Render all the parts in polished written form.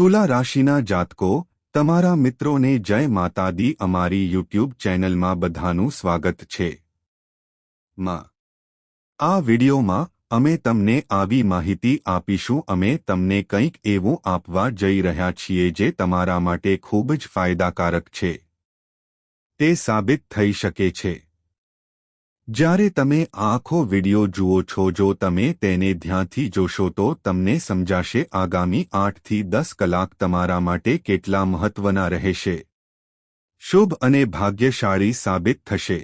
તુલા રાશિના જાતકો, તમારા મિત્રોને જય માતા દી. અમારી યુટ્યુબ ચેનલમાં બધાનું સ્વાગત છે. આ વિડિયોમાં અમે તમને આવી માહિતી આપીશું. અમે તમને કંઈક એવું આપવા જઈ રહ્યા છીએ જે તમારા માટે ખૂબ જ ફાયદાકારક છે. તે સાબિત થઈ શકે છે. જ્યારે તમે આખો વિડિયો જુઓ છો, જો તમે તેને ધ્યાનથી જોશો તો તમને સમજાશે આગામી 8 થી 10 કલાક તમારા માટે કેટલા મહત્વના રહેશે, શુભ અને ભાગ્યશાળી સાબિત થશે.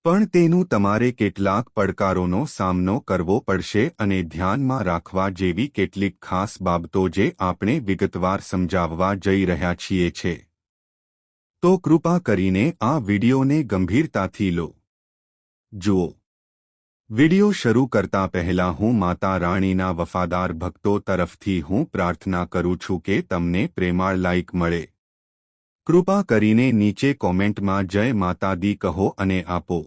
પણ તેનું તમારે કેટલાક પડકારોનો સામનો કરવો પડશે અને ધ્યાનમાં રાખવા જેવી કેટલીક ખાસ બાબતો જે આપણે વિગતવાર સમજાવવા જઈ રહ્યા છીએ છે. તો કૃપા કરીને આ વિડિયોને ગંભીરતાથી લો. જુઓ. વિડિયો શરૂ કરતા પહેલા હું માતા રાણીના વફાદાર ભક્તો તરફથી હું પ્રાર્થના કરું છું કે તમને પ્રેમાળ લાઇક મળે. કૃપા કરીને નીચે કોમેન્ટમાં જય માતા દી કહો અને આપો.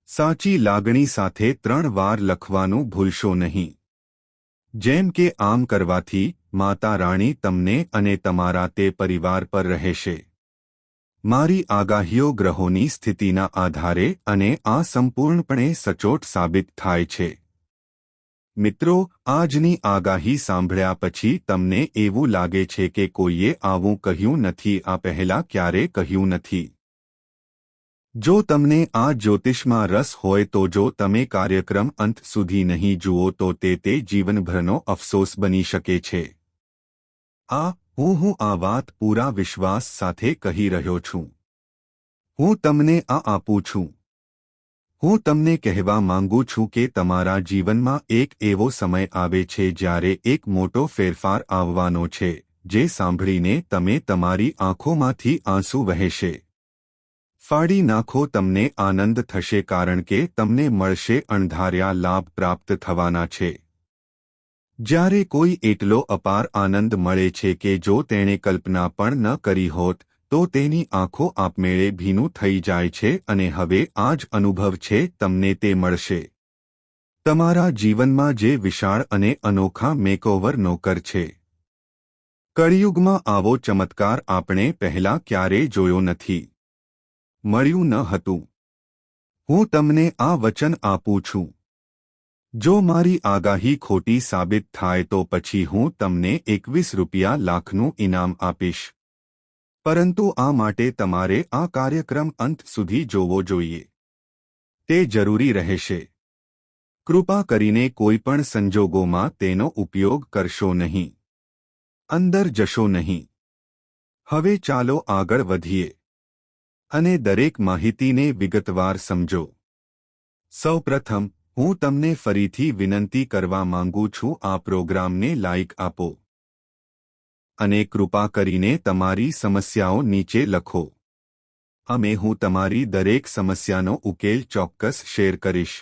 સાચી લાગણી સાથે 3 વાર લખવાનું ભૂલશો નહીં. જેમ કે આમ કરવાથી માતા રાણી તમને અને તમારા તે પરિવાર પર રહેશે. મારી આગાહીઓ ગ્રહોની સ્થિતિના આધારે અને આ સંપૂર્ણપણે સચોટ સાબિત થાય છે. મિત્રો, આજની આગાહી સાંભળ્યા પછી તમને એવું લાગે છે કે કોઈએ આવું કહ્યું નથી, આ પહેલાં ક્યારે કહ્યું નથી. જો તમને આ જ્યોતિષમાં રસ હોય તો જો તમે કાર્યક્રમ અંત સુધી નહીં જુઓ તો તે જીવનભરનો અફસોસ બની શકે છે. હું આ વાત પૂરા વિશ્વાસ સાથે કહી રહ્યો છું. હું તમને આ આપું છું. હું તમને કહેવા માંગુ છું કે તમારા જીવનમાં એક એવો સમય આવે છે જ્યારે એક મોટો ફેરફાર આવવાનો છે, જે સાંભળીને તમે તમારી આંખોમાંથી આંસુ વહેશે. ફાડી નાખો. તમને આનંદ થશે કારણ કે તમને મળશે અણધાર્યા લાભ પ્રાપ્ત થવાના છે. જ્યારે કોઈ એટલો અપાર આનંદ મળે છે કે જો તેણે કલ્પના પણ ન કરી હોત તો તેની આંખો આપમેળે ભીનું થઈ જાય છે અને હવે આ જ અનુભવ છે, તમને તે મળશે. તમારા જીવનમાં જે વિશાળ અને અનોખા મેકઓવરનો કર છે. કળિયુગમાં આવો ચમત્કાર આપણે પહેલાં ક્યારેય જોયો નથી. મળ્યું ન હતું. હું તમને આ વચન આપું છું. જો મારી આગાહી ખોટી સાબિત થાય તો પછી હું તમને 21 લાખનું ઇનામ આપીશ. પરંતુ આ માટે તમારે આ કાર્યક્રમ અંત સુધી જોવો જોઈએ. તે જરૂરી રહેશે. કૃપા કરીને કોઈ પણ સંજોગોમાં તેનો ઉપયોગ કરશો નહીં. અંદર જશો નહીં. હવે ચાલો આગળ વધીએ અને દરેક માહિતીને વિગતવાર સમજો. સૌપ્રથમ હું તમને ફરીથી વિનંતી કરવા માંગુ છું, આ પ્રોગ્રામને લાઇક આપો અને કૃપા કરીને તમારી સમસ્યાઓ નીચે લખો. હું તમારી દરેક સમસ્યાનો ઉકેલ ચોક્કસ શેર કરીશ.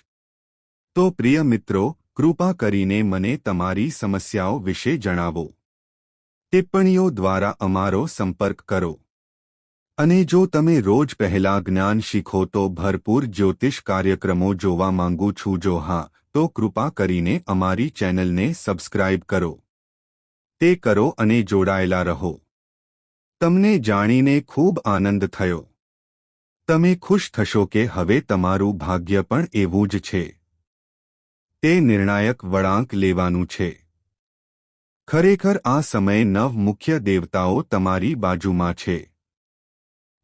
તો પ્રિય મિત્રો, કૃપા કરીને મને તમારી સમસ્યાઓ વિશે જણાવો. ટિપ્પણીઓ દ્વારા અમારો સંપર્ક કરો. અને જો તમે રોજ પહેલા જ્ઞાન શીખો તો ભરપૂર જ્યોતિષ કાર્યક્રમો જોવા માંગુ છું, જો હા, તો કૃપા કરીને અમારી ચેનલને સબસ્ક્રાઇબ કરો. તે કરો અને જોડાયેલા રહો. તમને જાણીને ખૂબ આનંદ થયો. તમે ખુશ થશો કે હવે તમારું ભાગ્ય પણ એવું જ છે. તે નિર્ણાયક વળાંક લેવાનું છે. ખરેખર આ સમયે 9 મુખ્ય દેવતાઓ તમારી બાજુમાં છે.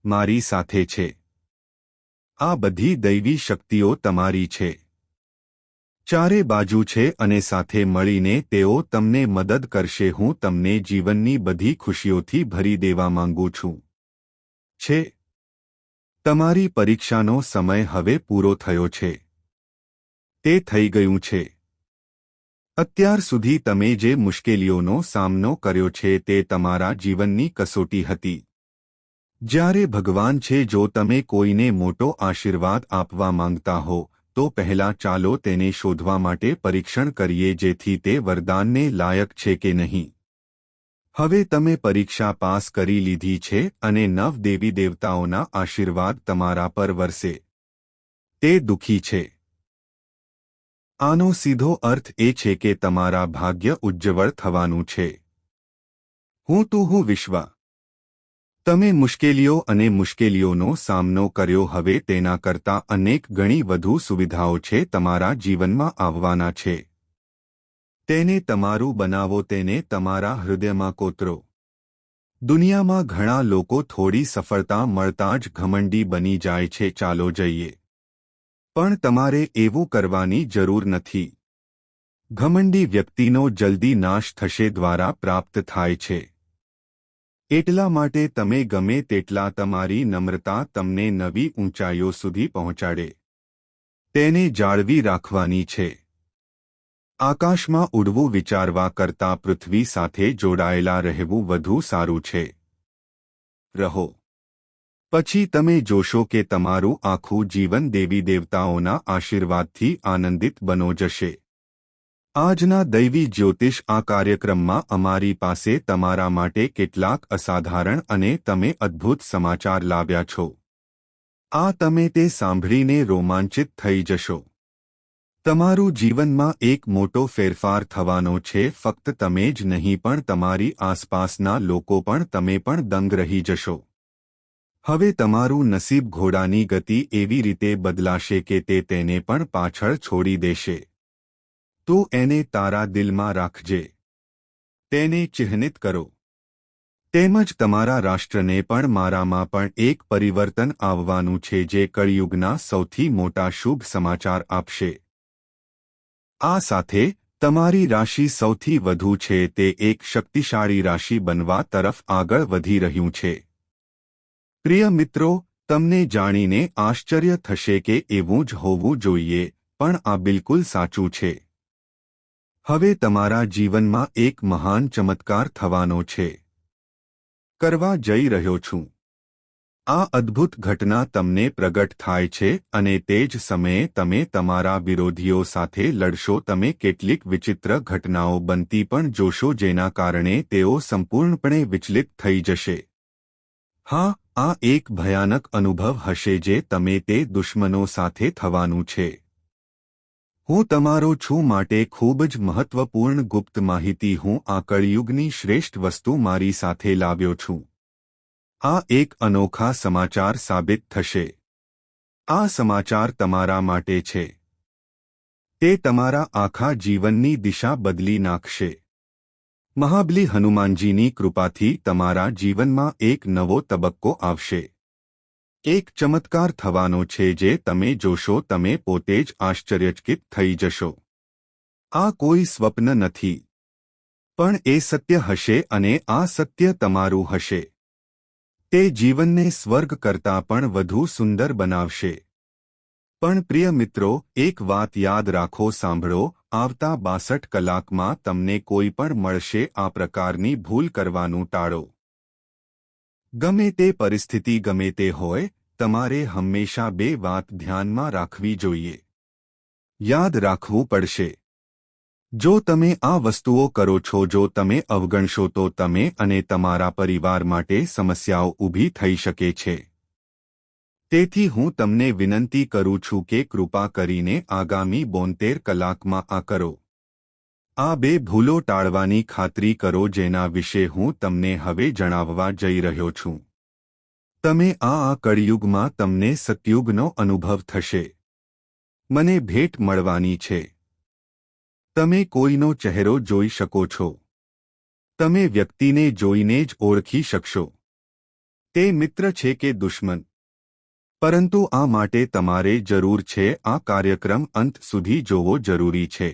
મારી સાથે છે. આ બધી દૈવી શક્તિઓ તમારી છે. ચારે બાજુ છે અને સાથે મળીને તેઓ તમને મદદ કરશે. હું તમને જીવનની બધી ખુશીઓથી ભરી દેવા માંગુ છું. તમારી પરીક્ષાનો સમય હવે પૂરો થયો છે. તે થઈ ગયું છે. અત્યાર સુધી તમે જે મુશ્કેલીઓનો સામનો કર્યો છે તે તમારા જીવનની કસોટી હતી. જ્યારે ભગવાન છે, જો તમે કોઈને મોટો આશીર્વાદ આપવા માંગતા હો તો પહેલા ચાલો તેને શોધવા માટે પરીક્ષણ કરીએ જેથી તે વરદાનને લાયક છે કે નહીં. હવે તમે પરીક્ષા પાસ કરી લીધી છે અને 9 દેવી દેવતાઓના આશીર્વાદ તમારા પર વરસે. તે દુઃખી છે. આનો સીધો અર્થ એ છે કે તમારા ભાગ્ય ઉજ્જવળ થવાનું છે. હું વિશ્વ. તમે મુશ્કેલીઓ અને મુશ્કેલીઓનો સામનો કર્યો, હવે તેના કરતાં અનેક ગણી વધુ સુવિધાઓ છે તમારા જીવનમાં આવવાના છે. તેને તમારું બનાવો, તેને તમારા હૃદયમાં કોતરો. દુનિયામાં ઘણા લોકો થોડી સફળતા મળતાં જ ઘમંડી બની જાય છે. ચાલો જઈએ. પણ તમારે એવું કરવાની જરૂર નથી. ઘમંડી વ્યક્તિનો જલ્દી નાશ થશે દ્વારા પ્રાપ્ત થાય છે. એટલા માટે તમે ગમે તેટલા તમારી નમ્રતા તમને નવી ઊંચાઈઓ સુધી પહોંચાડે, તેને જાળવી રાખવાની છે. આકાશમાં ઉડવું વિચારવા કરતાં પૃથ્વી સાથે જોડાયેલા રહેવું વધુ સારું છે. રહો. પછી તમે જોશો કે તમારું આખું જીવન દેવી દેવતાઓના આશીર્વાદથી આનંદિત બનો જશે. આજના દૈવી જ્યોતિષ આ કાર્યક્રમમાં અમારી પાસે તમારા માટે કેટલાક અસાધારણ અને તમે અદ્ભુત સમાચાર લાવ્યા છો. આ તમે તે સાંભળીને રોમાંચિત થઈ જશો. તમારું જીવનમાં એક મોટો ફેરફાર થવાનો છે. ફક્ત તમે જ નહીં પણ તમારી આસપાસના લોકો પણ. તમે પણ દંગ રહી જશો. હવે તમારું નસીબ ઘોડાની ગતિ એવી રીતે બદલાશે કે તે તેને પણ પાછળ છોડી દેશે. તો એને તારા દિલમાં રાખજે. તેને ચિહ્નિત કરો. તેમજ તમારા રાષ્ટ્રને પણ. મારામાં પણ એક પરિવર્તન આવવાનું છે જે કળિયુગના સૌથી મોટા શુભ સમાચાર આપશે. આ સાથે તમારી રાશિ સૌથી વધુ છે તે એક શક્તિશાળી રાશિ બનવા તરફ આગળ વધી રહ્યું છે. પ્રિય મિત્રો, તમને જાણીને આશ્ચર્ય થશે કે એવું જ હોવું જોઈએ, પણ આ બિલકુલ સાચું છે. હવે તમારા જીવનમાં એક મહાન ચમત્કાર થવાનો છે. કરવા જઈ રહ્યો છું. આ અદ્ભુત ઘટના તમને પ્રગટ થાય છે અને તે જ સમયે તમે તમારા વિરોધીઓ સાથે લડશો. તમે કેટલીક વિચિત્ર ઘટનાઓ બનતી પણ જોશો જેના કારણે તેઓ સંપૂર્ણપણે વિચલિત થઈ જશે. હા, આ એક ભયાનક અનુભવ હશે જે તમે તે દુશ્મનો સાથે થવાનું છે. હું તમારો છું માટે ખૂબ જ મહત્વપૂર્ણ ગુપ્ત માહિતી. હું આ કળિયુગની શ્રેષ્ઠ વસ્તુ મારી સાથે લાવ્યો છું. આ એક અનોખા સમાચાર સાબિત થશે. આ સમાચાર તમારા માટે છે. તે તમારા આખા જીવનની દિશા બદલી નાખશે. મહાબલી હનુમાનજીની કૃપાથી તમારા જીવનમાં એક નવો તબક્કો આવશે. એક ચમત્કાર થવાનો છે જે તમે જોશો. તમે પોતે જ આશ્ચર્યચકિત થઈ જશો. આ કોઈ સ્વપ્ન નથી, પણ એ સત્ય હશે અને આ સત્ય તમારું હશે. તે જીવનને સ્વર્ગ કરતાં પણ વધુ સુંદર બનાવશે. પણ પ્રિય મિત્રો, એક વાત યાદ રાખો, સાંભળો. આવતા 62 કલાકમાં તમને કોઈ પણ મળશે. આ પ્રકારની ભૂલ કરવાનું ટાળો. ગમે તે પરિસ્થિતિ ગમે તે હોય, તમારે હંમેશા બે વાત ધ્યાનમાં રાખવી જોઈએ. યાદ રાખવું પડશે. જો તમે આ વસ્તુઓ કરો છો, જો તમે અવગણશો તો તમે અને તમારા પરિવાર માટે સમસ્યાઓ ઊભી થઈ શકે છે. તેથી હું તમને વિનંતી કરું છું કે કૃપા કરીને આગામી 72 કલાકમાં આ કરો. આ બે ભૂલો ટાળવાની ખાતરી કરો જેના વિશે હું તમને હવે જણાવવા જઈ રહ્યો છું. તમે આ કળિયુગમાં તમને સતયુગનો અનુભવ થશે. મને ભેટ મળવાની છે. તમે કોઈનો ચહેરો જોઈ શકો છો. તમે વ્યક્તિને જોઈને જ ઓળખી શકશો. તે મિત્ર છે કે દુશ્મન. પરંતુ આ માટે તમારે જરૂર છે આ કાર્યક્રમ અંત સુધી જોવો જરૂરી છે.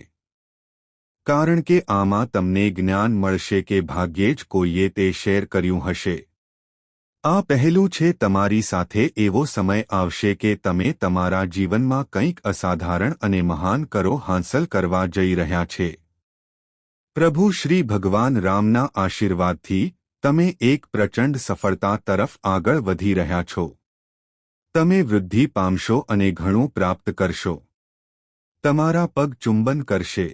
કારણ કે આમાં તમને જ્ઞાન મળશે કે ભાગ્યે જ કોઈએ તે શેર કર્યું હશે. આ પહેલું છે. તમારી સાથે એવો સમય આવશે કે તમે તમારા જીવનમાં કંઈક અસાધારણ અને મહાન કરો હાંસલ કરવા જઈ રહ્યા છે. પ્રભુ શ્રી ભગવાન રામના આશીર્વાદથી તમે એક પ્રચંડ સફળતા તરફ આગળ વધી રહ્યા છો. તમે વૃદ્ધિ પામશો અને ઘણું પ્રાપ્ત કરશો. તમારા પગ ચુંબન કરશે.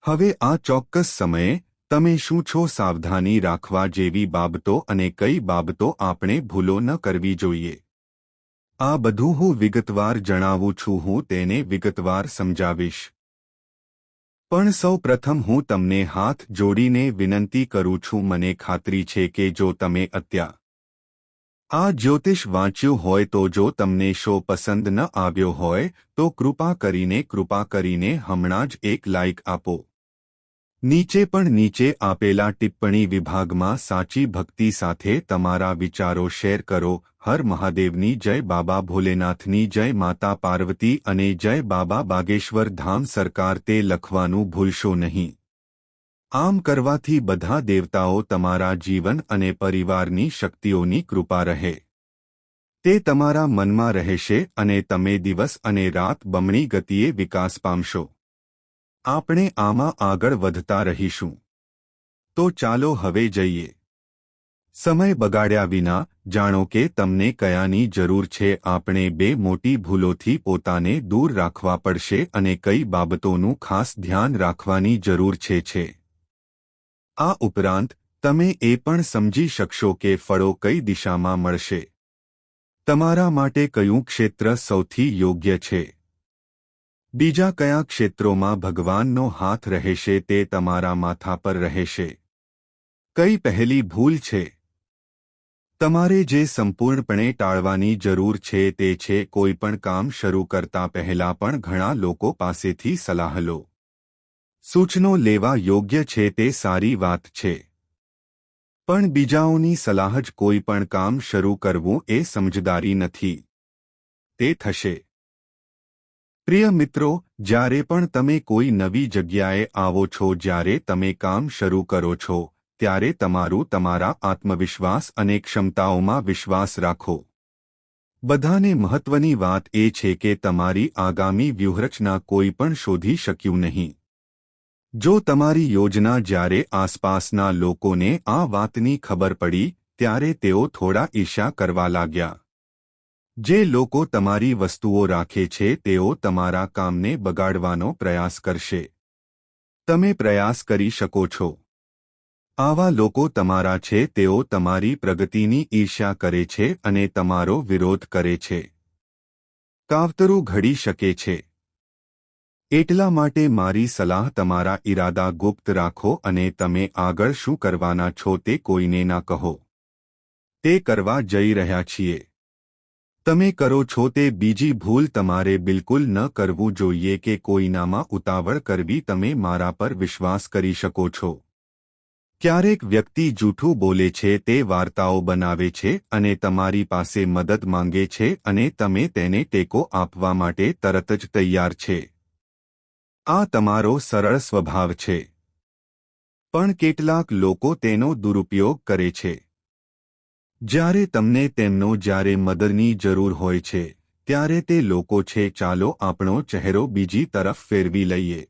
હવે આ ચોક્કસ સમયે તમે શું છો? સાવધાની રાખવા જેવી બાબતો અને કઈ બાબતો આપણે ભૂલો ન કરવી જોઈએ. આ બધું હું વિગતવાર જણાવું છું. હું તેને વિગતવાર સમજાવીશ. પણ સૌ પ્રથમ હું તમને હાથ જોડીને વિનંતી કરું છું, મને ખાતરી છે કે જો તમે અત્યાર આ જ્યોતિષ વાંચ્યું હોય તો જો તમને શો પસંદ ન આવ્યો હોય તો કૃપા કરીને હમણાં જ એક લાઇક આપો. નીચે આપેલા ટિપ્પણી વિભાગમાં સાચી ભક્તિ સાથે તમારા વિચારો શેર કરો. હર મહાદેવની જય, બાબા ભોલેનાથની જય, માતા પાર્વતી અને જય, બાબા બાગેશ્વર ધામ સરકાર તે લખવાનું ભૂલશો નહીં. આમ કરવાથી બધા દેવતાઓ તમારા જીવન અને પરિવારની શક્તિઓની કૃપા રહે. તે તમારા મનમાં રહેશે અને તમે દિવસ અને રાત બમણી ગતિએ વિકાસ પામશો. આપણે આમાં આગળ વધતા રહીશું. તો ચાલો હવે જઈએ. સમય બગાડ્યા વિના જાણો કે તમને કયાની જરૂર છે. આપણે બે મોટી ભૂલોથી પોતાને દૂર રાખવા પડશે અને કઈ બાબતોનું ખાસ ધ્યાન રાખવાની જરૂર છે. આ ઉપરાંત તમે એ પણ સમજી શકશો કે ફળો કઈ દિશામાં મળશે. તમારા માટે કયું ક્ષેત્ર સૌથી યોગ્ય છે. બીજા કયા ક્ષેત્રોમાં ભગવાનનો હાથ રહેશે તે તમારા માથા પર રહેશે. કઈ પહેલી ભૂલ છે. તમારે જે સંપૂર્ણપણે ટાળવાની જરૂર છે તે છે કોઈપણ કામ શરૂ કરતા પહેલા પણ ઘણા લોકો પાસેથી સલાહ લો. સૂચનો લેવા યોગ્ય છે તે સારી વાત છે. પણ બીજાઓની સલાહ જ કોઈપણ કામ શરૂ કરવું એ સમજદારી નથી. તે થશે. પ્રિય મિત્રો, જ્યારે પણ તમે કોઈ નવી જગ્યાએ આવો છો, જ્યારે તમે કામ શરૂ કરો છો, ત્યારે તમારા આત્મવિશ્વાસ અને ક્ષમતાઓમાં વિશ્વાસ રાખો. બધાને મહત્વની વાત એ છે કે તમારી આગામી વ્યૂહરચના કોઈ પણ શોધી શક્યું નહીં. જો તમારી યોજના જ્યારે આસપાસના લોકોને આ વાતની ખબર પડી ત્યારે તેઓ થોડા ઈર્ષ્યા કરવા લાગ્યા. જે લોકો તમારી વસ્તુઓ રાખે છે તેઓ તમારા કામને બગાડવાનો પ્રયાસ કરશે. તમે પ્રયાસ કરી શકો છો. આવા લોકો તમારા છે, તેઓ તમારી પ્રગતિની ઈર્ષ્યા કરે છે અને તમારો વિરોધ કરે છે. કાવતરું ઘડી શકે છે. એટલા માટે મારી સલાહ, તમારા ઈરાદા ગુપ્ત રાખો અને તમે આગળ શું કરવાના છો તે કોઈને ના કહો. તે કરવા જઈ રહ્યા છીએ. તમે કરો છો તે બીજી ભૂલ તમારે બિલકુલ ન કરવું જોઈએ કે કોઈનામાં ઉતાવળ કરવી. તમે મારા પર વિશ્વાસ કરી શકો છો. ક્યારેક વ્યક્તિ જૂઠું બોલે છે, તે વાર્તાઓ બનાવે છે અને તમારી પાસે મદદ માંગે છે અને તમે તેને ટેકો આપવા માટે તરત જ તૈયાર છે. આ તમારો સરળ સ્વભાવ છે. પણ કેટલાક લોકો તેનો દુરુપયોગ કરે છે. જ્યારે મદદની જરૂર હોય છે ત્યારે તે લોકો છે, ચાલો આપણો ચહેરો બીજી તરફ ફેરવી લઈએ.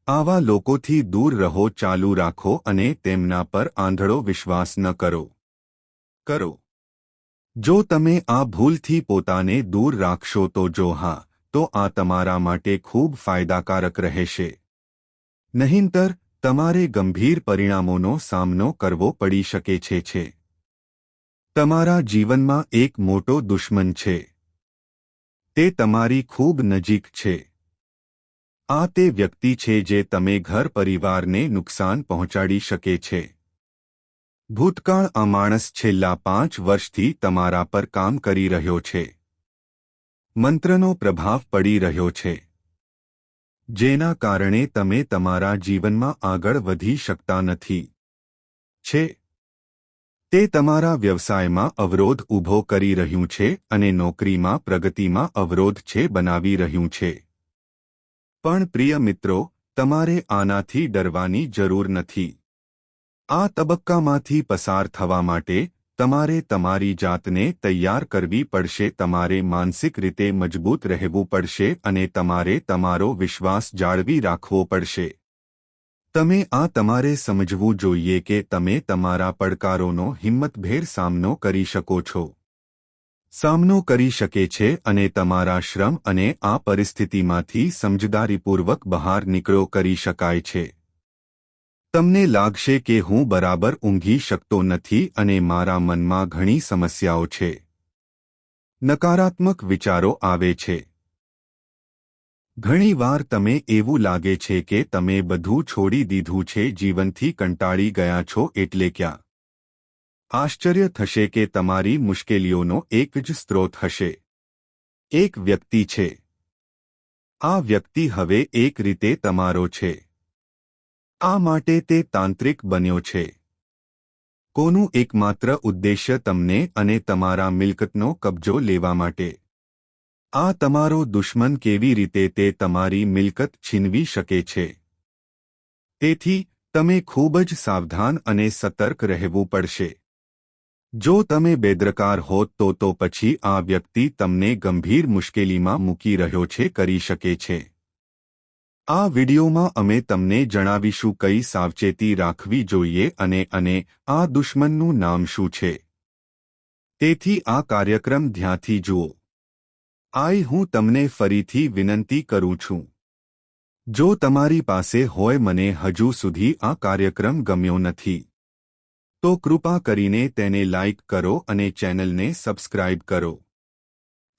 આવા લોકોથી દૂર રહો. ચાલુ રાખો અને તેમના પર આંધળો વિશ્વાસ ન કરો. જો તમે આ ભૂલથી પોતાને દૂર રાખશો તો આ તમારા માટે ખૂબ ફાયદાકારક રહેશે. નહીંતર તમારે ગંભીર પરિણામોનો સામનો કરવો પડી શકે છે. તમારા જીવનમાં એક મોટો દુશ્મન છે. તે તમારી ખૂબ નજીક છે. આ તે વ્યક્તિ છે જે તમે ઘર પરિવારને નુકસાન પહોંચાડી શકે છે. ભૂતકાળ આ માણસ છેલ્લા 5 વર્ષથી તમારા પર કામ કરી રહ્યો છે. મંત્રનો પ્રભાવ પડી રહ્યો છે. જેના કારણે તમે તમારા જીવનમાં આગળ વધી શકતા નથી. તે તમારા વ્યવસાયમાં અવરોધ ઊભો કરી રહ્યું છે અને નોકરીમાં પ્રગતિમાં અવરોધ બનાવી રહ્યું છે. પણ પ્રિય મિત્રો, તમારે આનાથી ડરવાની જરૂર નથી. આ તબક્કામાંથી પસાર થવા માટે તમારે તમારી જાતને તૈયાર કરવી પડશે. તમારે માનસિક રીતે મજબૂત રહેવું પડશે અને તમારે તમારો વિશ્વાસ જાળવી રાખવો પડશે. તમારે સમજવું જોઈએ કે તમે તમારા પડકારોનો હિંમતભેર સામનો કરી શકો છો. સામનો કરી શકે છે અને તમારા શ્રમ અને આ પરિસ્થિતિમાંથી સમજદારીપૂર્વક બહાર નીકળો કરી શકાય છે. તમને લાગશે કે હું બરાબર ઊંઘી શકતો નથી અને મારા મનમાં ઘણી સમસ્યાઓ છે. નકારાત્મક વિચારો આવે છે. ઘણીવાર તમે એવું લાગે છે કે તમે બધું છોડી દીધું છે, જીવનથી કંટાળી ગયા છો, એટલે ક્યાં આશ્ચર્ય થશે કે તમારી મુશ્કેલીઓનો એક જ સ્ત્રોત હશે, એક વ્યક્તિ છે. આ વ્યક્તિ હવે એક રીતે તમારો છે. આ માટે તે તાંત્રિક બન્યો છે. કોનું એકમાત્ર ઉદ્દેશ્ય તમને અને તમારા મિલકતનો કબજો લેવા માટે. આ તમારો દુશ્મન કેવી રીતે તે તમારી મિલકત છીનવી શકે છે. તેથી તમે ખૂબ જ સાવધાન અને સતર્ક રહેવું પડશે. જો તમે બેદરકાર હોત તો પછી આ વ્યક્તિ તમને ગંભીર મુશ્કેલીમાં મૂકી રહ્યો છે, કરી શકે છે. આ વિડિયોમાં અમે તમને જણાવીશું કઈ સાવચેતી રાખવી જોઈએ અને આ દુશ્મનનું નામ શું છે. તેથી આ કાર્યક્રમ ધ્યાનથી જુઓ. હું તમને ફરીથી વિનંતી કરું છું. જો તમારી પાસે હોય મને હજુ સુધી આ કાર્યક્રમ ગમ્યો નથી તો કૃપા કરીને તેને લાઇક કરો અને ચેનલને સબસ્ક્રાઇબ કરો.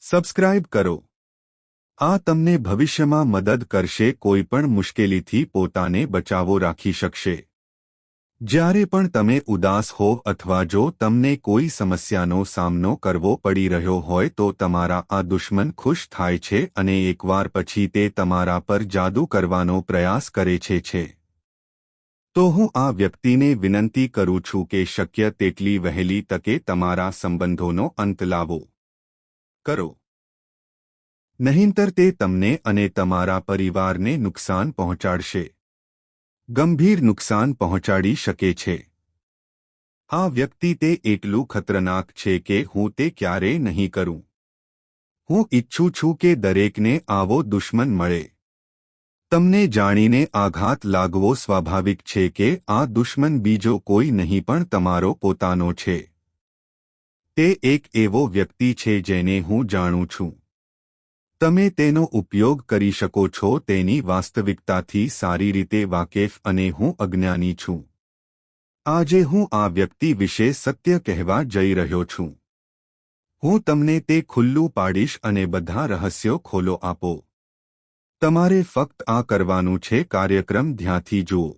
સબસ્ક્રાઇબ કરો. આ તમને ભવિષ્યમાં મદદ કરશે, કોઈપણ મુશ્કેલીથી પોતાને બચાવો રાખી શકશે. જ્યારે પણ તમે ઉદાસ હો અથવા જો તમને કોઈ સમસ્યાનો સામનો કરવો પડી રહ્યો હોય તો તમારા આ દુશ્મન ખુશ થાય છે અને એકવાર પછી તે તમારા પર જાદુ કરવાનો પ્રયાસ કરે છે. તો હું આ વ્યક્તિને વિનંતી કરું છું કે શક્ય તેટલી વહેલી તકે તમારા સંબંધોનો અંત લાવો. કરો. નહીંતર તે તમને અને તમારા પરિવારને નુકસાન પહોંચાડશે. ગંભીર નુકસાન પહોંચાડી શકે છે. આ વ્યક્તિ તે એટલું ખતરનાક છે કે હું તે ક્યારેય નહીં કરું. હું ઈચ્છું છું કે દરેકને આવો દુશ્મન મળે. તમને જાણીને આઘાત લાગવો સ્વાભાવિક છે કે આ દુશ્મન બીજો કોઈ નહીં પણ તમારો પોતાનો છે. તે એક એવો વ્યક્તિ છે જેને હું જાણું છું. તમે તેનો ઉપયોગ કરી શકો છો તેની વાસ્તવિકતાથી સારી રીતે વાકેફ અને હું અજ્ઞાની છું. આજે હું આ વ્યક્તિ વિશે સત્ય કહેવા જઈ રહ્યો છું. હું તમને તે ખુલ્લું પાડીશ અને બધા રહસ્યો ખોલો આપો. તમારે ફક્ત આ કરવાનું છે. કાર્યક્રમ ધ્યાનથી જુઓ.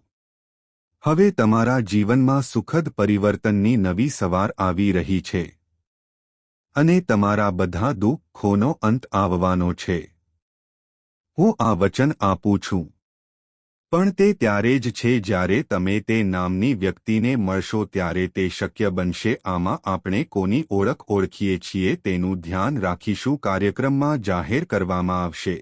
હવે તમારા જીવનમાં સુખદ પરિવર્તનની નવી સવાર આવી રહી છે. અને તમારા બધા દુઃખોનો અંત આવવાનો છે. હું આ વચન આપું છું. પણ તે ત્યારે જ છે જ્યારે તમે તે નામની વ્યક્તિને મળશો ત્યારે તે શક્ય બનશે. આમાં આપણે કોની ઓળખ ઓળખીએ છીએ તેનું ધ્યાન રાખીશું. કાર્યક્રમમાં જાહેર કરવામાં આવશે.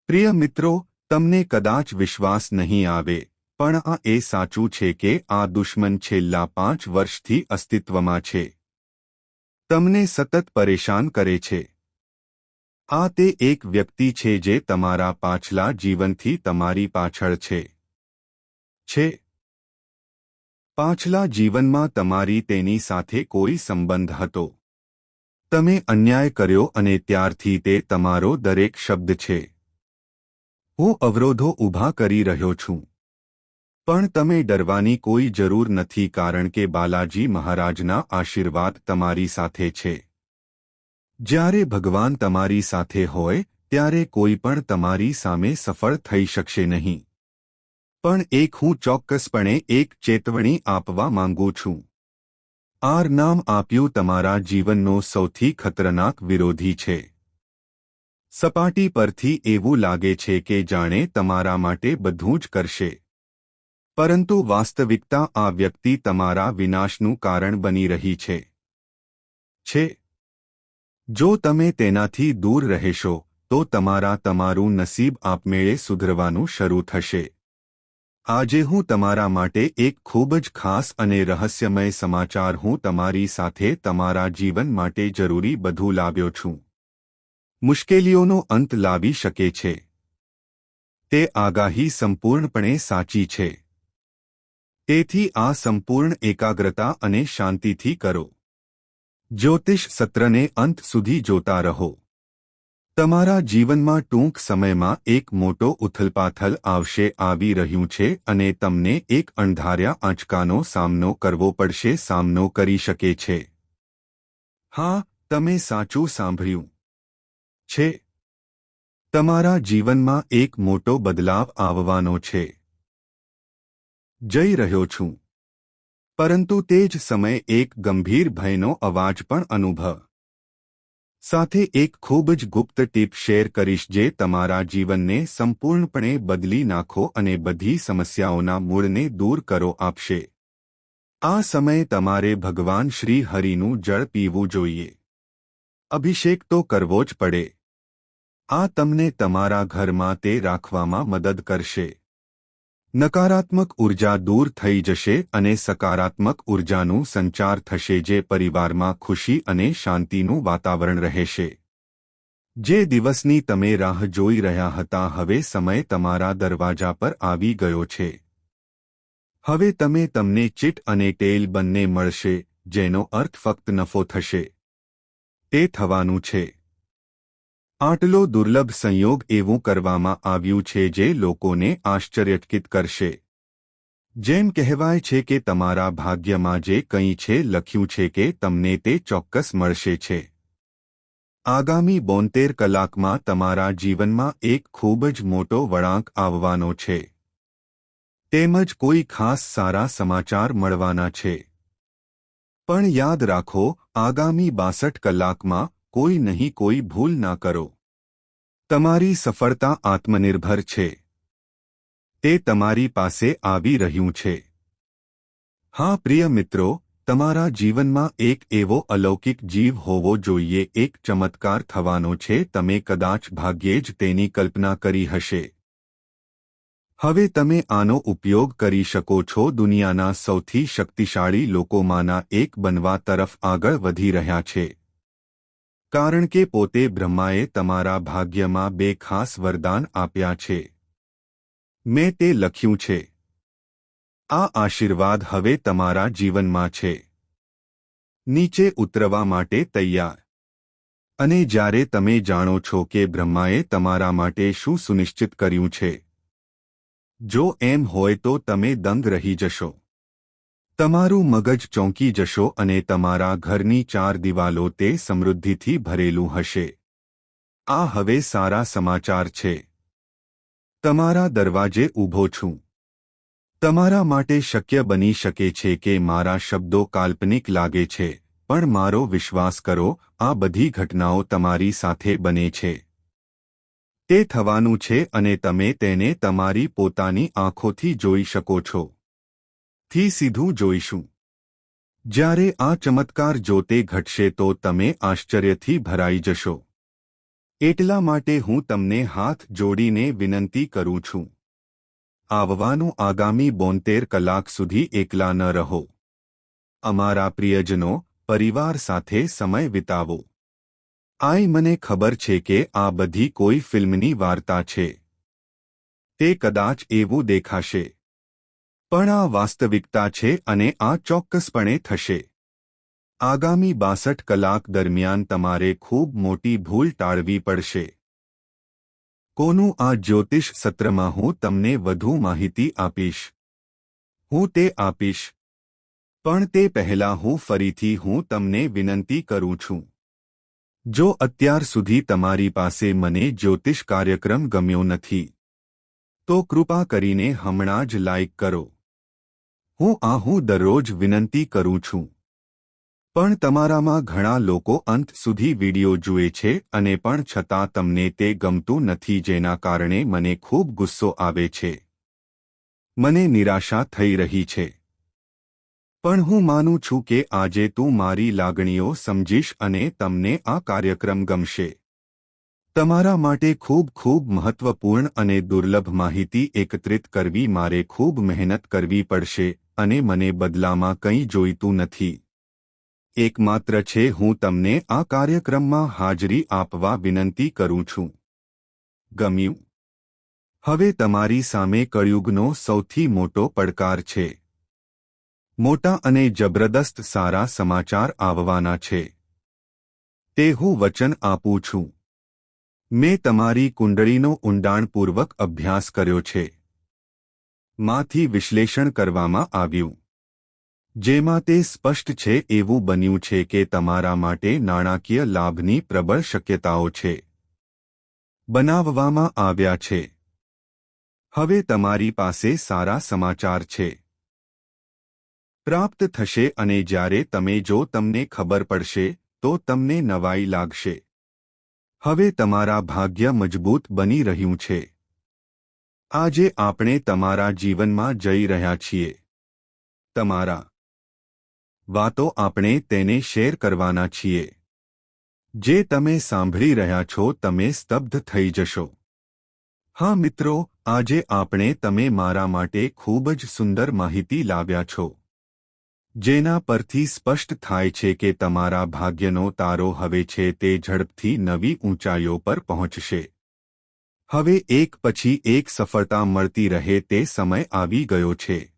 પ્રિય મિત્રો, તમને કદાચ વિશ્વાસ નહીં આવે પણ આ એ સાચું છે કે આ દુશ્મન છેલ્લા 5 વર્ષથી અસ્તિત્વમાં છે. તમને સતત પરેશાન કરે છે. આ તે એક વ્યક્તિ છે જે તમારા પાછલા જીવનથી તમારી પાછળ છે. પાછલા જીવનમાં તમારી તેની સાથે કોઈ સંબંધ હતો. તમે અન્યાય કર્યો અને ત્યારથી તે તમારો દરેક શબ્દ છે. હું અવરોધો ઊભા કરી રહ્યો છું. પણ તમે ડરવાની કોઈ જરૂર નથી કારણ કે બાલાજી મહારાજના આશીર્વાદ તમારી સાથે છે. જ્યારે ભગવાન તમારી સાથે હોય ત્યારે કોઈ પણ તમારી સામે સફળ થઈ શકશે નહીં. પણ હું ચોક્કસપણે એક ચેતવણી આપવા માંગુ છું. આર નામ આપ્યું તમારા જીવનનો સૌથી ખતરનાક વિરોધી છે. સપાટી પરથી એવું લાગે છે કે જાણે તમારા માટે બધું જ કરશે. પરંતુ વાસ્તવિકતા આ વ્યક્તિ તમારા વિનાશનું કારણ બની રહી છે. જો તમે તેનાથી દૂર રહેશો તો તમારું નસીબ આપમેળે સુધરવાનું શરૂ થશે. આજે હું તમારા માટે એક ખૂબ જ ખાસ અને રહસ્યમય સમાચાર હું તમારી સાથે તમારા જીવન માટે જરૂરી બધું લાવ્યો છું. મુશ્કેલીઓનો અંત લાવી શકે છે. તે આગાહી સંપૂર્ણપણે સાચી છે. તેથી આ સંપૂર્ણ એકાગ્રતા અને શાંતિથી કરો. જ્યોતિષ સત્રને અંત સુધી જોતા રહો. તમારા જીવનમાં ટૂંક સમયમાં એક મોટો ઉથલપાથલ આવી રહ્યું છે અને તમને એક અણધાર્યા આંચકાનો સામનો કરવો પડશે. સામનો કરી શકે છે. હા, તમે સાચું સાંભળ્યું છે. તમારા જીવનમાં એક મોટો બદલાવ આવવાનો છે. જઈ રહ્યો છું. પરંતુ તે જ સમયે એક ગંભીર ભયનો અવાજ પણ અનુભવ. સાથે એક ખૂબ જ ગુપ્ત ટીપ શેર કરીશ જે તમારા જીવનને સંપૂર્ણપણે બદલી નાખો અને બધી સમસ્યાઓના મૂળને દૂર કરો આપશે. આ સમયે તમારે ભગવાન શ્રી હરિનું જળ પીવું જોઈએ. અભિષેક તો કરવો જ પડે. આ તમને તમારા ઘરમાં તે રાખવામાં મદદ કરશે. નકારાત્મક ઉર્જા દૂર થઈ જશે અને સકારાત્મક ઉર્જાનું સંચાર થશે જે પરિવારમાં ખુશી અને શાંતિનું વાતાવરણ રહેશે. જે દિવસની તમે રાહ જોઈ રહ્યા હતા હવે સમય તમારા દરવાજા પર આવી ગયો છે. હવે તમને ચીટ અને ટેલ બંને મળશે જેનો અર્થ ફક્ત નફો થશે. તે થવાનું છે. આટલો દુર્લભ સંયોગ એવું કરવામાં આવ્યું છે જે લોકોને આશ્ચર્યચકિત કરશે. જેમ કહેવાય છે કે તમારા ભાગ્યમાં જે કંઈ છે લખ્યું છે કે તમને તે ચોક્કસ મળશે છે. આગામી 72 કલાકમાં તમારા જીવનમાં એક ખૂબ જ મોટો વળાંક આવવાનો છે. તેમજ કોઈ ખાસ સારા સમાચાર મળવાના છે. પણ યાદ રાખો, આગામી 62 કલાકમાં કોઈ નહીં કોઈ ભૂલ ના કરો. તમારી સફળતા આત્મનિર્ભર છે. તે તમારી પાસે આવી રહ્યું છે. હા પ્રિય મિત્રો, તમારા જીવનમાં એક એવો અલૌકિક જીવ હોવો જોઈએ, એક ચમત્કાર થવાનો છે. તમે કદાચ ભાગ્યે જ તેની કલ્પના કરી હશે. હવે તમે આનો ઉપયોગ કરી શકો છો. દુનિયાના સૌથી શક્તિશાળી લોકોમાંના એક બનવા તરફ આગળ વધી રહ્યા છે. કારણ કે પોતે બ્રહ્માએ તમારા ભાગ્યમાં 2 ખાસ વરદાન આપ્યા છે. મેં તે લખ્યું છે. આ આશીર્વાદ હવે તમારા જીવનમાં છે. નીચે ઉતરવા માટે તૈયાર. અને જ્યારે તમે જાણો છો કે બ્રહ્માએ તમારા માટે શું સુનિશ્ચિત કર્યું છે, જો એમ હોય તો તમે દંગ રહી જશો. તમારું મગજ ચોંકી જશો અને તમારા ઘરની 4 દિવાલો તે સમૃદ્ધિથી ભરેલું હશે. આ હવે સારા સમાચાર છે. તમારા દરવાજે ઊભો છું. તમારા માટે શક્ય બની શકે છે કે મારા શબ્દો કાલ્પનિક લાગે છે, પણ મારો વિશ્વાસ કરો, આ બધી ઘટનાઓ તમારી સાથે બને છે. તે થવાનું છે અને તમે તેને તમારી પોતાની આંખોથી જોઈ શકો છો. થી સીધું જોઈશું. જ્યારે આ ચમત્કાર જો તે ઘટશે તો તમે આશ્ચર્યથી ભરાઈ જશો. એટલા માટે હું તમને હાથ જોડીને વિનંતી કરું છું. આવવાનું આગામી 72 કલાક સુધી એકલા ન રહો. અમારા પ્રિયજનો, પરિવાર સાથે સમય વિતાવો. મને ખબર છે કે આ બધી કોઈ ફિલ્મની વાર્તા છે. તે કદાચ એવું દેખાશે. પણ આ વાસ્તવિકતા છે અને આ ચોક્કસપણે થશે. આગામી 62 કલાક દરમિયાન તમારે ખૂબ મોટી ભૂલ ટાળવી પડશે. કોનું આ જ્યોતિષ સત્રમાં હું તમને વધુ માહિતી આપીશ. હું તે આપીશ. પણ તે પહેલાં હું તમને વિનંતી કરું છું. જો અત્યાર સુધી તમારી પાસે મને જ્યોતિષ કાર્યક્રમ ગમ્યો નથી, તો કૃપા કરીને હમણાં જ લાઇક કરો. હું દરરોજ વિનંતી કરું છું. પણ તમારામાં ઘણા લોકો અંત સુધી વિડિયો જુએ છે અને પણ છતાં તમને તે ગમતું નથી જેના કારણે મને ખૂબ ગુસ્સો આવે છે. મને નિરાશા થઈ રહી છે. પણ હું માનું છું કે આજે તું મારી લાગણીઓ સમજીશ અને તમને આ કાર્યક્રમ ગમશે. તમારા માટે ખૂબ ખૂબ મહત્વપૂર્ણ અને દુર્લભ માહિતી એકત્રિત કરવી મારે ખૂબ મહેનત કરવી પડશે અને મને બદલામાં કંઈ જોઈતું નથી. એકમાત્ર છે હું તમને આ કાર્યક્રમમાં હાજરી આપવા વિનંતી કરું છું. ગમ્યું? હવે તમારી સામે કળિયુગનો સૌથી મોટો પડકાર છે. મોટા અને જબરદસ્ત સારા સમાચાર આવવાના છે. તે હું વચન આપું છું. મેં તમારી કુંડળીનો ઊંડાણપૂર્વક અભ્યાસ કર્યો છે. માંથી વિશ્લેષણ કરવામાં આવ્યું. જેમાં તે સ્પષ્ટ છે એવું બન્યું છે કે તમારા માટે નાણાકીય લાભની પ્રબળ શક્યતાઓ છે. બનાવવામાં આવ્યા છે. હવે તમારી પાસે સારા સમાચાર છે. પ્રાપ્ત થશે અને જ્યારે તમે જો તમને ખબર પડશે તો તમને નવાઈ લાગશે. હવે તમારા ભાગ્ય મજબૂત બની રહ્યું છે. આજે આપણે તમારા જીવનમાં જઈ રહ્યા છીએ. તમારા વાતો આપણે તેને શેર કરવાના છીએ. જે તમે સાંભળી રહ્યા છો તમે સ્તબ્ધ થઈ જશો. હા મિત્રો, આજે આપણે તમે મારા માટે ખૂબ જ સુંદર માહિતી લાવ્યા છો, જેના પરથી સ્પષ્ટ થાય છે કે તમારા ભાગ્યનો તારો હવે છે તે ઝડપથી નવી ઊંચાઈઓ પર પહોંચશે. હવે એક પછી એક સફળતા મળતી રહે તે સમય આવી ગયો છે.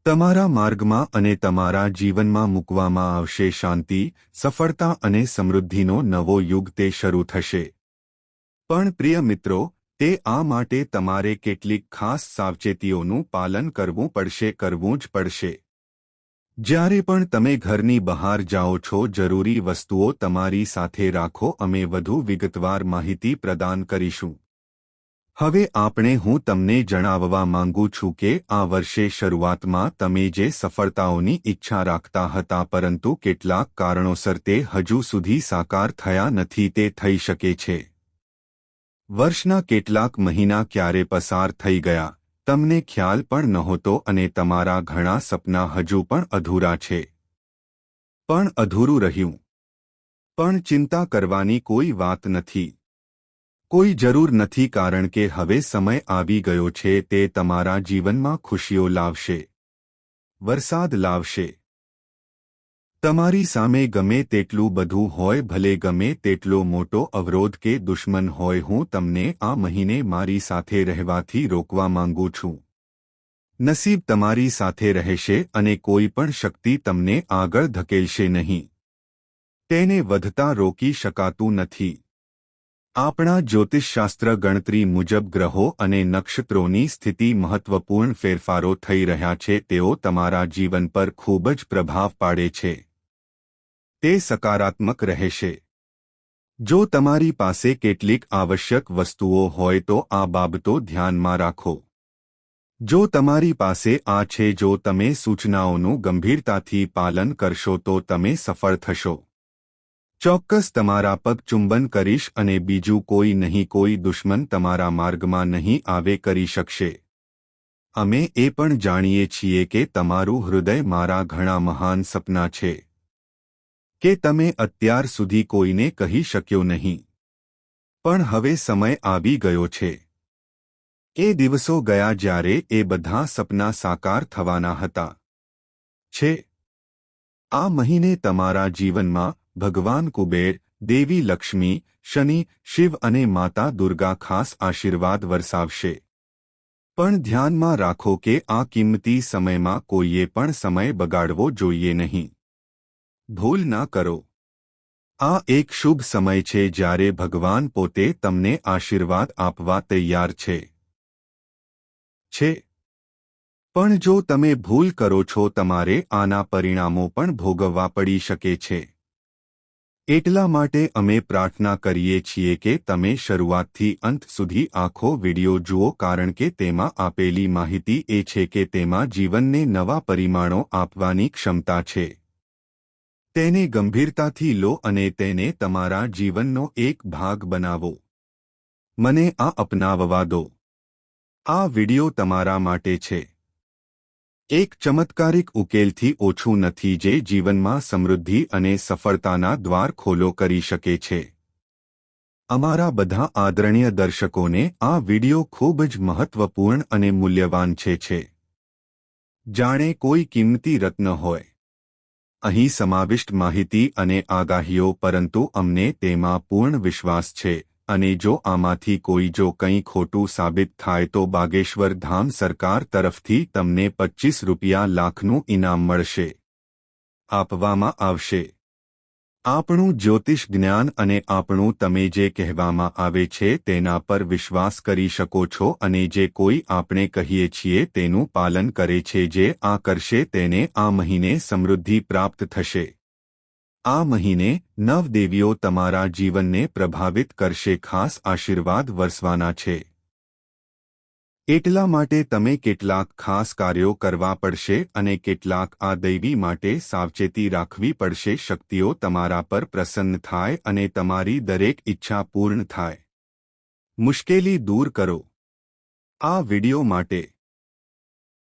તમારા માર્ગમાં અને તમારા જીવનમાં મૂકવામાં આવશે શાંતિ, સફળતા અને સમૃદ્ધિનો નવો યુગ તે શરૂ થશે. પણ પ્રિય મિત્રો, તે આ માટે તમારે કેટલીક ખાસ સાવચેતીઓનું પાલન કરવું પડશે. જ્યારે પણ તમે ઘરની બહાર જાઓ છો જરૂરી વસ્તુઓ તમારી સાથે રાખો. અમે વધુ વિગતવાર માહિતી પ્રદાન કરીશું. હવે હું તમને જણાવવા માંગુ છું કે આ વર્ષે શરૂઆતમાં તમે જે સફળતાઓની ઈચ્છા રાખતા હતા પરંતુ કેટલાક કારણોસર તે હજુ સુધી સાકાર થયા નથી તે થઈ શકે છે. વર્ષના કેટલાક મહિના ક્યારે પસાર થઈ ગયા તમને ખ્યાલ પણ નહોતો અને તમારા ઘણા સપના હજુ પણ અધૂરા છે. પણ અધૂરું રહ્યું. પણ ચિંતા કરવાની કોઈ વાત નથી. કોઈ જરૂર નથી કારણ કે હવે સમય આવી ગયો છે તે તમારા જીવનમાં ખુશીઓ લાવશે, વરસાદ લાવશે. તમારી સામે ગમે તેટલું બધું હોય, ભલે ગમે તેટલો મોટો અવરોધ કે દુશ્મન હોય, હું તમને આ મહિને મારી સાથે રહેવાથી રોકવા માંગુ છું. નસીબ તમારી સાથે રહેશે અને કોઈ પણ શક્તિ તમને આગળ ધકેલશે નહીં. તેને વધતા રોકી શકાતું નથી. આપણા જ્યોતિષશાસ્ત્ર ગણતરી મુજબ ગ્રહો અને નક્ષત્રોની સ્થિતિ મહત્વપૂર્ણ ફેરફારો થઈ રહ્યા છે. તેઓ તમારા જીવન પર ખૂબ જ પ્રભાવ પાડે છે. તે સકારાત્મક રહેશે. જો તમારી પાસે કેટલીક આવશ્યક વસ્તુઓ હોય તો આ બાબતો ધ્યાનમાં રાખો. જો તમારી પાસે આ છે, જો તમે સૂચનાઓનું ગંભીરતાથી પાલન કરશો તો તમે સફળ થશો. ચોક્કસ તમારા પગ ચુંબન કરીશ અને બીજું કોઈ નહીં, કોઈ દુશ્મન તમારા માર્ગમાં નહીં આવે કરી શકશે. અમે એ પણ જાણીએ છીએ કે તમારું હૃદય મારા ઘણા મહાન સપના છે કે તમે અત્યાર સુધી કોઈને કહી શક્યો નહીં. પણ હવે સમય આવી ગયો છે. એ દિવસો ગયા જ્યારે એ બધા સપના સાકાર થવાના હતા. આ મહિને તમારા જીવનમાં ભગવાન કુબેર, દેવી લક્ષ્મી, શનિ, શિવ અને માતા દુર્ગા ખાસ આશીર્વાદ વરસાવશે. પણ ધ્યાનમાં રાખો કે આ કિંમતી સમયમાં કોઈએ પણ સમય બગાડવો જોઈએ નહીં. ભૂલ ના કરો. આ એક શુભ સમય છે જ્યારે ભગવાન પોતે તમને આશીર્વાદ આપવા તૈયાર છે. પણ જો તમે ભૂલ કરો છો તમારે આના પરિણામો પણ ભોગવવા પડી શકે છે. એટલા માટે અમે પ્રાર્થના કરીએ છીએ કે તમે શરૂઆતથી અંત સુધી આખો વિડિયો જુઓ કારણ કે તેમાં આપેલી માહિતી એ છે કે તેમાં જીવનને નવા પરિમાણો આપવાની ક્ષમતા છે. તેને ગંભીરતાથી લો અને તેને તમારા જીવનનો એક ભાગ બનાવો. મને આ અપનાવવા દો. આ વિડિયો તમારા માટે છે. એક ચમત્કારિક ઉકેલથી ઓછું નથી જે જીવનમાં સમૃદ્ધિ અને સફળતાના દ્વાર ખોલો કરી શકે છે. અમારા બધા આદરણીય દર્શકોને આ વિડિયો ખૂબ જ મહત્વપૂર્ણ અને મૂલ્યવાન છે. જાણે કોઈ કિંમતી રત્ન હોય. અહીં સમાવિષ્ટ માહિતી અને આગાહીઓ પરંતુ અમને તેમાં પૂર્ણ વિશ્વાસ છે. અને જો આમાંથી કોઈ જો કંઈ ખોટું સાબિત થાય તો બાગેશ્વર ધામ સરકાર તરફથી તમને 25 લાખનું ઇનામ મળશે. આપવામાં આવશે. આપણું જ્યોતિષ જ્ઞાન અને આપણું તમે જે કહેવામાં આવે છે તેના પર વિશ્વાસ કરી શકો છો અને જે કોઈ આપણે કહીએ છીએ તેનું પાલન કરે છે જે આ કરશે તેને આ મહિને સમૃદ્ધિ પ્રાપ્ત થશે. આ મહિને 9 દેવીઓ તમારા જીવનને પ્રભાવિત કરશે, ખાસ આશીર્વાદ વરસવાના છે. એટલા માટે તમે કેટલાક ખાસ કાર્યો કરવા પડશે અને કેટલાક આ દૈવી માટે સાવચેતી રાખવી પડશે. શક્તિઓ તમારા પર પ્રસન્ન થાય અને તમારી દરેક ઈચ્છા પૂર્ણ થાય. મુશ્કેલી દૂર કરો. આ વિડિયો માટે